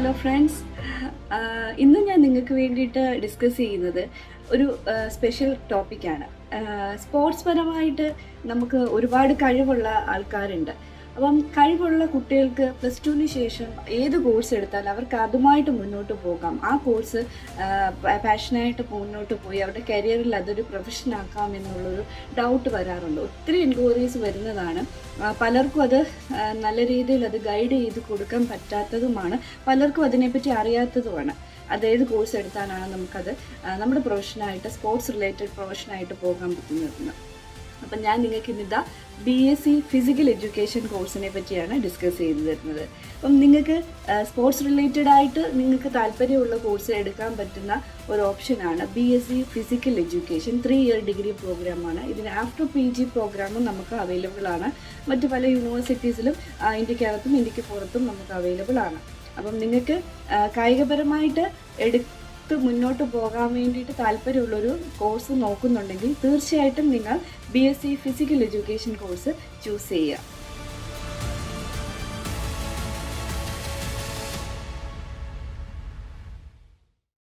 Hello friends, ഇന്ന് ഞാൻ നിങ്ങൾക്ക് വേണ്ടിയിട്ട് ഡിസ്കസ് ചെയ്യുന്നത് ഒരു സ്പെഷ്യൽ ടോപ്പിക്കാണ്. സ്പോർട്സ് പരമായിട്ട് നമുക്ക് ഒരുപാട് കഴിവുള്ള ആൾക്കാരുണ്ട്. അപ്പം കഴിവുള്ള കുട്ടികൾക്ക് +2 ശേഷം ഏത് കോഴ്സ് എടുത്താൽ അവർക്ക് അതുമായിട്ട് മുന്നോട്ട് പോകാം. ആ കോഴ്സ് പാഷനായിട്ട് മുന്നോട്ട് പോയി അവരുടെ കരിയറിൽ അതൊരു പ്രൊഫഷനാക്കാം എന്നുള്ളൊരു ഡൗട്ട് വരാറുണ്ട്. ഒത്തിരി എൻക്വയറീസ് വരുന്നതാണ്. പലർക്കും അത് നല്ല രീതിയിൽ അത് ഗൈഡ് ചെയ്ത് കൊടുക്കാൻ പറ്റാത്തതുമാണ്, പലർക്കും അതിനെപ്പറ്റി അറിയാത്തതുമാണ്. അതേത് കോഴ്സ് എടുത്താലാണ് നമുക്കത് നമ്മുടെ പ്രൊഫഷനായിട്ട് സ്പോർട്സ് റിലേറ്റഡ് പ്രൊഫഷനായിട്ട് പോകാൻ പറ്റുന്നത്. അപ്പം ഞാൻ നിങ്ങൾക്ക് ഇന്നിതാ BSc ഫിസിക്കൽ എഡ്യൂക്കേഷൻ കോഴ്സിനെ പറ്റിയാണ് ഡിസ്കസ് ചെയ്തു തരുന്നത്. അപ്പം നിങ്ങൾക്ക് സ്പോർട്സ് റിലേറ്റഡ് ആയിട്ട് നിങ്ങൾക്ക് താല്പര്യമുള്ള കോഴ്സ് എടുക്കാൻ പറ്റുന്ന ഒരു ഓപ്ഷനാണ് BSc physical education. 3 year degree പ്രോഗ്രാമാണ്. ഇതിന് ആഫ്റ്റർ PG പ്രോഗ്രാമും നമുക്ക് അവൈലബിൾ ആണ്. മറ്റ് പല യൂണിവേഴ്സിറ്റീസിലും ഇന്ത്യക്കകത്തും ഇന്ത്യക്ക് പുറത്തും നമുക്ക് അവൈലബിൾ ആണ്. അപ്പം നിങ്ങൾക്ക് കായികപരമായിട്ട് മുന്നോട്ട് പോകാൻ വേണ്ടിയിട്ട് താല്പര്യമുള്ളൊരു കോഴ്സ് നോക്കുന്നുണ്ടെങ്കിൽ തീർച്ചയായിട്ടും നിങ്ങൾ BSc physical education course choose ചെയ്യുക.